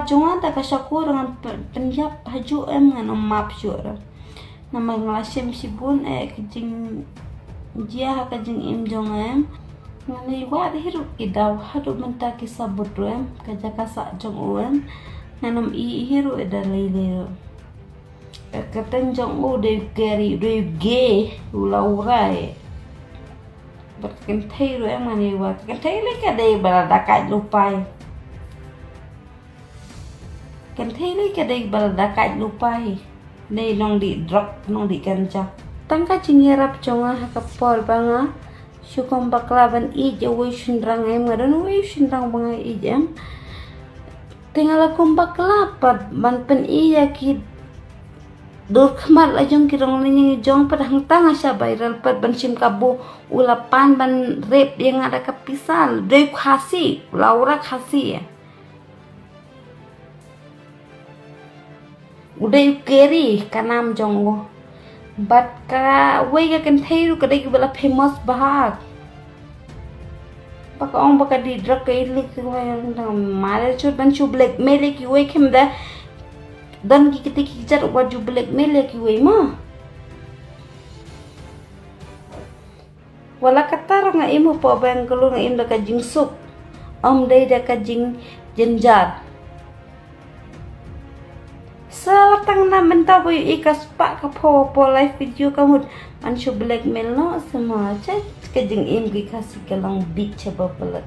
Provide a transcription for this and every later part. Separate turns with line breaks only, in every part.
jonga ta kasyakur dengan penjap haju dengan map jura nama ngelasim sibun kejing dia kejing im jonga ngani wa hiru idaw hadu menta kisabut kaja kasak jong nanam i hiru dalile katan jong de geri de ge ulaurai berken thai ngani wa kan thai le ka de balada kai lupai kan thai le ka de balada kai lupai nei nong di drop nong di kanca tangka jingerap jonga hakapol banga syukom baklaban ije wei shindrang ngadan wei shindrang banga ije tinggal akum baklapat ban pen iya ki dur khmat la jong kirong ni jong padang tanga sya viral pat ban sim kabu ulapan ban rep yang ada kapisal de khasi laura khasi ya udah keri kanam jong bat ka wei ka kan thairu ka dei bala famous bahag baka ong baka di drug ka ili ka mare chut ban chu blackmail ki wei kem da dan ki kiti ki jar wa ju blackmail ki wei ma wala katar nga imo po bang kalu nga im da ka jing sup dei da ka jing jenjar salatang na menta boy ikas pak ka po live video kamu man shu blackmail no sama cha kejing im gi kasi kalang big chaba pelat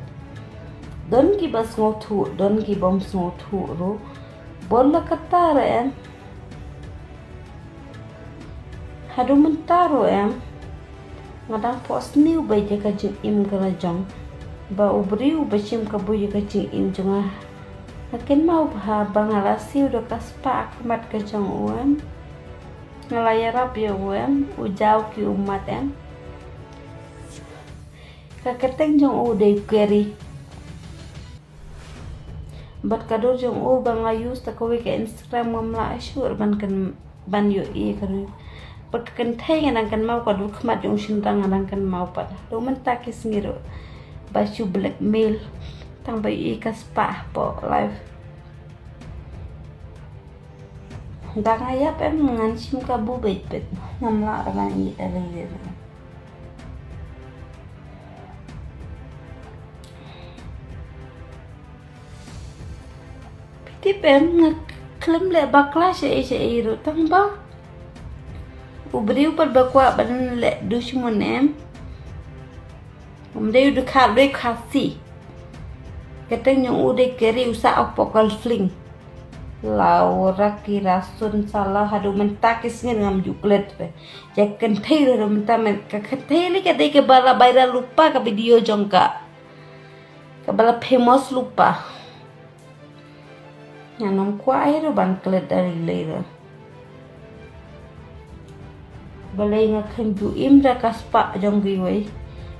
don ki bas ngotu don ki bom ngotu ro bolla katara hadu mentaro ngadang post new bay jaga jing im kala jong ba ubriu bashim ka boy jaga jing im jonga makin mau bangalasi udah kaspa akmat ke jong ngelayarap ya ujau ki umat kaketeng jong udah keri bat kador jong bangayus takawi ke Instagram mamla asyur ban yo kari bat kan thay kan mau kador khmat jong shindang kan mau pat do mentakis ngiro basu blackmail tang bai kaspa po live dang ayap ngan sim kabu bet namla rangan i dalile pitip ngeklaim le bakla se iro tang ba ubriu par bakwa ban le dushmun umdeu du khat le khasi keteng yang udah keri usa apokal fling laura kirasun salah hadu mentakis ngam juklet jaken thai ro menta men ka thai le ka dei ke bala baira lupa ka video jongka ka bala famous lupa nyanam kwa ai ro ban klet dari le balai ngakhem ju im ra kaspa jong gi wei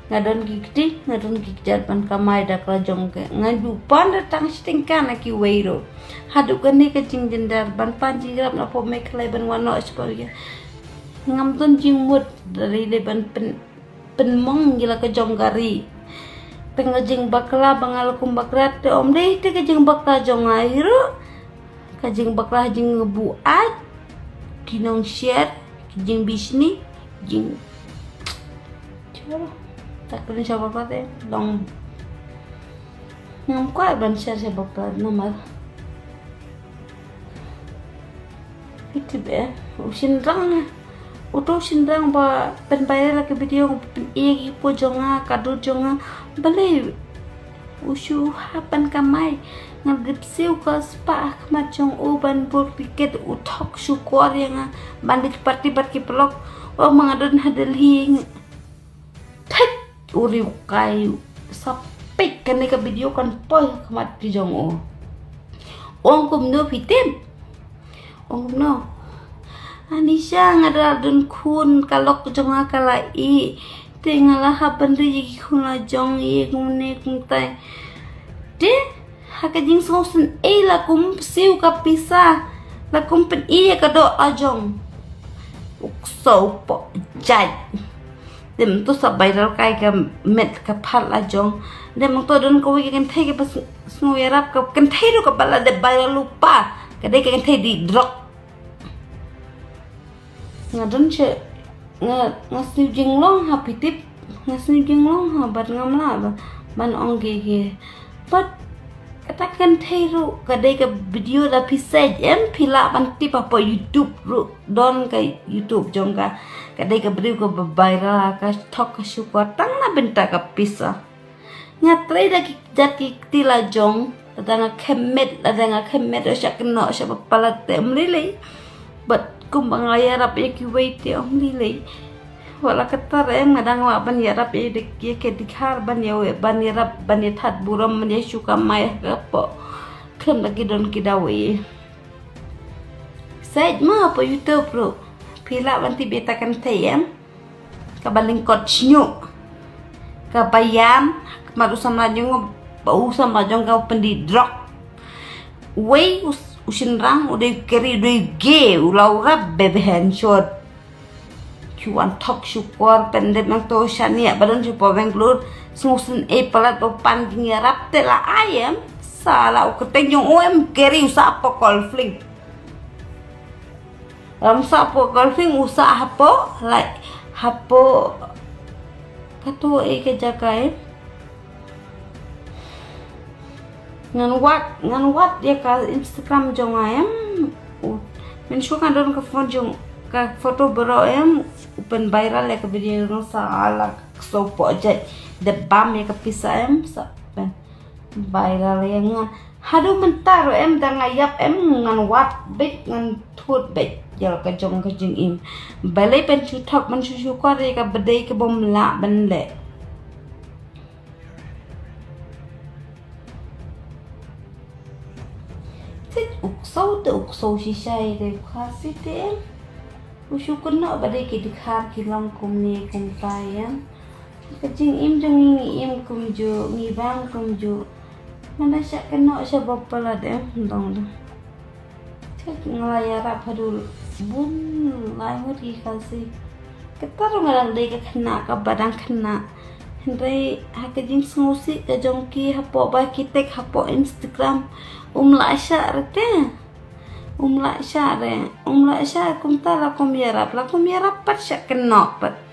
ngadon gikti ngadon gikjat ban kamai dak la jongke ngaju pan datang stingkan ki weiro hadu kani ke jing jendar ban panji grab na po meklai ban wano spoya ngam ton jingmut dari le ban pen mong gila ke jonggari tengah jing bakla bangal kum bakrat te dei te ke jing bakla jongairo ke jing bakla jing ngebuat kinong share jing bisni jing chalo tak kena siapa pate dong ngam kuat ban share siapa pate nomor itu usin rang ba pen bayar lagi video pen iya po jonga kado jonga bale usu hapan kamai ngagip siu ka spa akmat jong ban bur tiket utok syukur yang bandit party pelok mangadon hadalhi uri kayu sampai kena ke video kan poi kemat di jong kum no fitim kum no anisha ngada dun kun kalok jong kala i tinggal hapan ri kun la jong i kumne kumtai de hakajing sosen la kum siu ka pisa la kum pen i ka do ajong ukso po jai dem tu sa viral kai ka met ka phat la jong dem to don ko wi kan thai ka pas snu yarap ka kan thai ro ka bala de viral lupa ka de kan thai di drop nga don che nga snu jing long ha pitip nga snu jing long ha bat ngam la ban ong ge but katakan thai ro ka de ka video la pisaj em pila ban tip apa YouTube ro don ka YouTube jong ka kadai ka beriu ka viral ka thok ka syukur tang na benta ka pisa ngatrai da ki jati tila jong tadanga kemet sya kena sya palat tem lili but kumbang ayarap ya ki wait ya lili wala katar em ngadang wa ban yarap ya de ki ke dikhar ban ya we ban yarap ban ya that buram man ya syuka mai ka po kem lagi don ki dawi said ma apa YouTube bro pila banti beta kan tayam kabaling coachnyo kabayam maru sama jong bau sama jong kau pendidrok way usinrang udah keri udah ge ulaura bebehen shot cuan tok syukur pendek mang to shania badan syukur Bangalore sengusun pelat pan gingarap tela ayam salah uketeng yung om keri usa apa konflik ramsa po golfing usa hapo like hapo kato ke jakai ngan wat ya ka Instagram jong ayam men syukan don ka phone jong ka foto bro em open viral ya ka video no salah so po aja de bam ya ka pisa em sa viral ya ngan hadu mentar em dang ayap em ngan wat big ngan thut big jal ka jong ka jing im balai pen chu thok man chu chu ko re ka bedai ka bom la ban le tit ukso si sai de khasi te ushu kun no badai ki dikhar ki long kum ni kum tayan ka jing im jong ni im kum ju ngi bang kum ju mana sya kena sya bopala de dong ngelayar apa dulu bun lain lagi kasih kita orang deh kena ke badan kena henry hakajin sengusi ke jongki hapo ba kitek hapo Instagram la syarate la syar kumta la kumyarap pat syak kena pat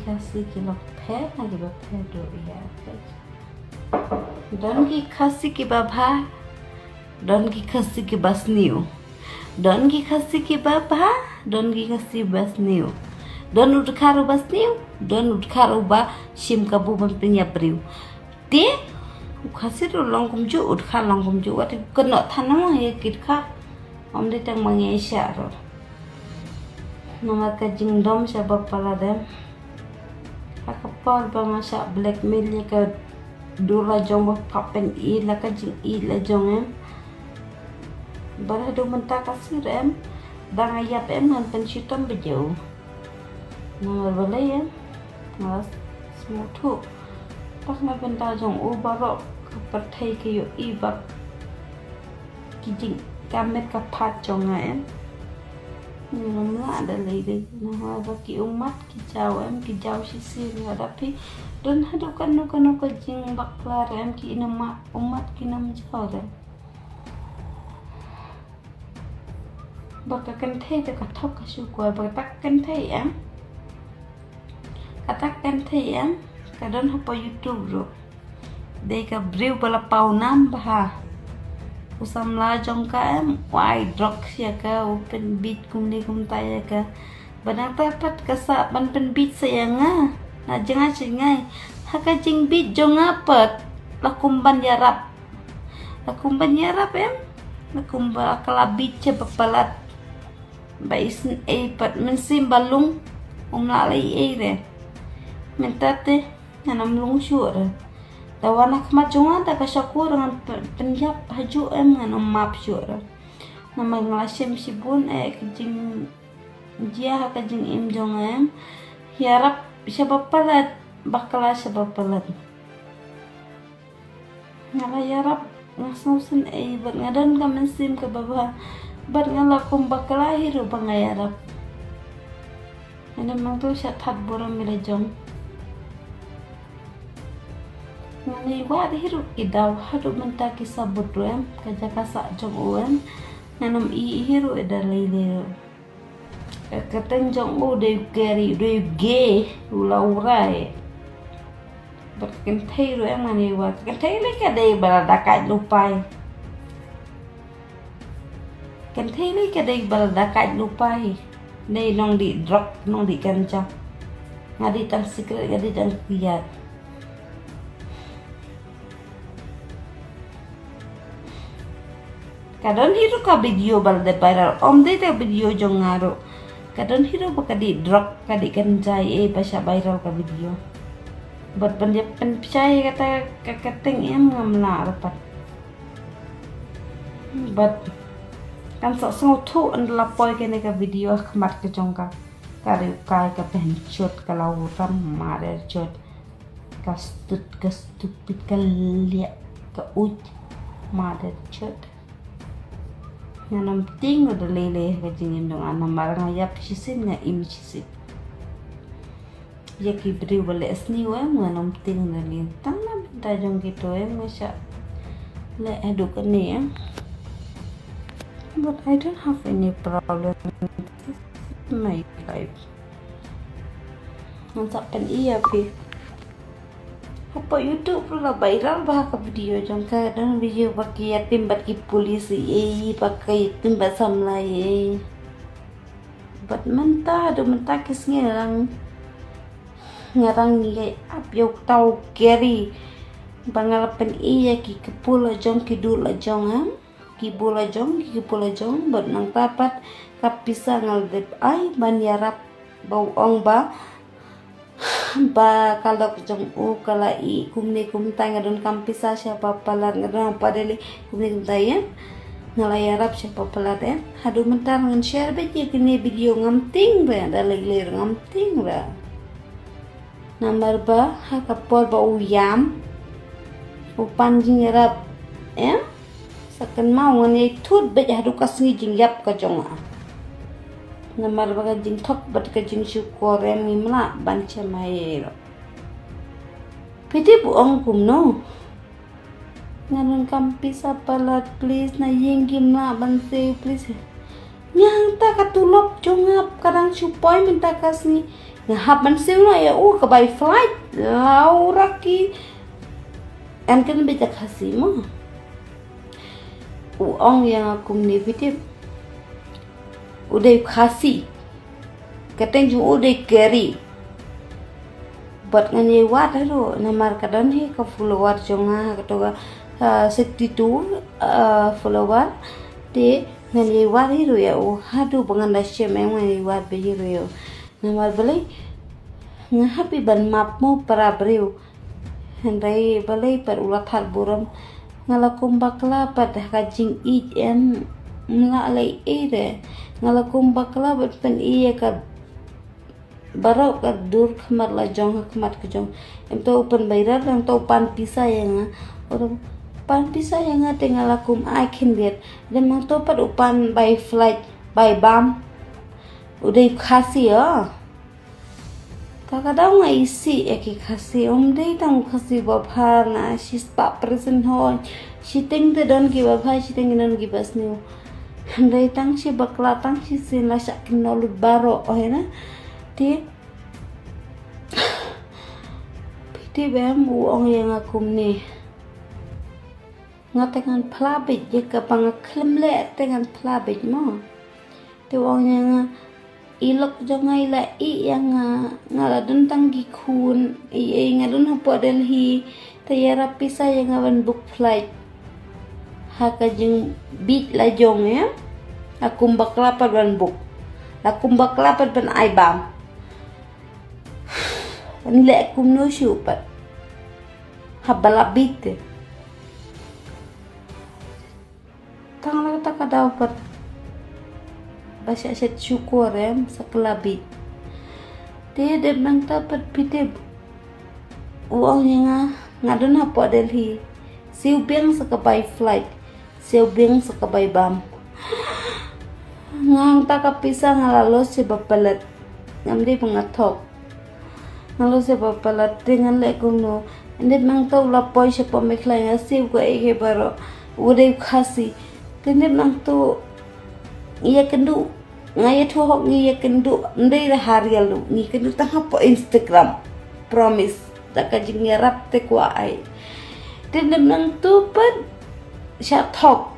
kasih kilo pet lagi bapet do ya don ki kasih ki babha don ki kasih ki basniu don ki kasih ki babha don ki kasih basniu don udkaru basniu don udkaru ba shim kabu ban pinya briu te kasih do longkum ju udkar longkum ju wat kena thanama ya kitka om de tang mangesha ro nama ka jingdom sabab paladam akapal ba masa blackmail ya ka dula jong ba papen la ka jing la jong em bara do menta kasir em dang ayap em nan pensiton bejau na balai em malas smutu pas na benta jong u baro ka perthai ke yo i ba ki jing kamet ka phat jong em ada lagi nah bagi umat kijau em kijau sisir hadapi dan hadukan nuka jing baklar em ki nama umat ki nam jauh bakakan thei ta kathok ka syukur bakakan thei em katakan thei em kadon hapo YouTube ro dei ka briu bala pau nam bah usam la jong ka em wai drok sia ka open beat kum ni kum taya ka banang tapat ka sa ban pen beat sayanga na jenga cingai haka jing beat jong apat lakum ban yarap em lakum ba kala beat ce bapalat ba isin pat men sim balung la lai re mentate nanam lung syur tawana kemajuan tak kasyakur dengan penjap haju em dengan map syur nama ngelasim sibun kejing dia kejing im jong em hiarap siapa pelat bakala siapa pelat ngalayarap ngasusin bat ngadan ka mensim ke baba bat ngalakum bakala hiru bangayarap ana mang tu sya that boram mila jong ngani wa hiru idaw hadu menta kisabut ruem kaja kasa jong uem nanam hiru eda leile kateng jong u de geri de ge ulaurai berken thei ruem ngani wa kan thei le ka de balada kai lupai kan thei le ka de balada kai lupai nei nong di drop nong di kanca ngadi tang secret ngadi tang kiat kadon hiru ka video balde viral om de te video jong ngaro kadon hiru bakadi drop kadi kanjai pasya viral ka video buat pen percaya kata kakateng em ngamla rapat but kan sok thu an lapoi kene ka video khmat ke jongka kare kai ka pen chot kalau ram mare chot ka stupid ka lia ka ut mare chot nanam ting udah lele ka jingin dong anam marang ya pisisin nga imichisit ya ki beri wale asni wa nanam ting na lin tanam da jong gitu masya le eduk ni ya but I don't have any problem in my life mantap pen iya pi apa YouTube pula viral bah ka video jong ka dan video pakai yatim bat ki polisi pakai yatim bat samlai bat menta kis ngerang ngai apyok tau keri bangalapan iya ki kepula jong ki dula jong ki bola jong bat nang tapat kapisa ngal dep ai ban yarap bau ong ba kalau jong u kala i kumne kumtai ngadon kampisa siapa palat ngadon padele kumne kumtai ya ngalayarap siapa palat ya hadu mentar ngan share beje kini video ngamting ba dalegler ngamting ba nomor ba hakapor ba uyam upan jing yarap ya sakan mau ngani tut beje hadu kasni jing yap ka jong namar baga jing thok bat ka jing syukur mi mla banche mai piti bu ong kumno nganon kampisa palat please na yinggi mla banse please nyang ta katulop jongap kadang supoi minta kasni ngahap banse no ya ka by flight laura ki em kan beja kasih mo ong yang aku ni piti udah kasih kateng ju udah keri buat ngani wat hero namar kadan he ka follower jonga katoga 62 follower de ngani wat hero ya hadu banganda she ngani wat be hero ya namar balai ngahapi ban map mo para breu hendai balai par ulat hal buram ngalakum bakla pada kajing en melalai ide ngalakum bakla pen iya ka barau ka dur khamar la jong khamat ke jong em to open bayar yang to pan pisa yang orang pan pisa yang tinggal lakum I can get dan mang to pad upan by flight by bam udah kasih ya kakak daw nga isi eki kasih dei tang kasih babha na she's pa present ho she think the don give babha she think don give us new dei tang si bakla tang si sin la syak nol baro oh na ti piti bem uong yang akum ni ngatengan plabit je ka pang klemle tengan plabit mo ti uong yang ilok jongai la i yang ngaladun tanggi kun i ngadun hapo Delhi tayara pisa yang awan book flight haka jeng beat la jong ya akum bakla pan book akum bakla pan aibam anile akum no shupat habala beat tangla ta daw pat basya syukur ya sa kelabit Dia memang dapat pite uangnya ngadon apa Delhi. Siu biang sekabai flight, siu biang sekabai bam. Ngang taka pisang ngalalos si bapalat, ngamdi pengatok. Ngalo si bapalat dengan leguno. Ande mang tau lapoi siapa meklai ngasiu ko ege baro. Udah kasih. Tende mang tu iya kendu ngaya tuhok ngiya kendu ndai da harialu ngi kendu tangha po Instagram promise taka jing yarap te kwa ai tende mang tu pat sha thok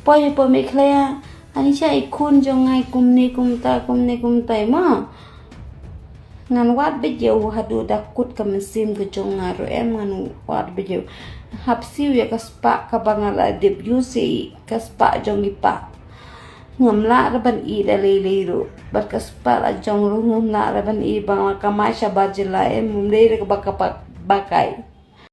poi po meklaya ani sha ikun jong ngai kumni kumtai ma ngan wat bejeu hadu dakut kamesim ke jong ngaro em ngan wat bejeu hapsiu ya kaspa kabangala debusi kaspa jong ipa ngamla raban i daliliru barkaspa la jong ru ngamla raban i bang kamasha bajela em mumdei ke bakai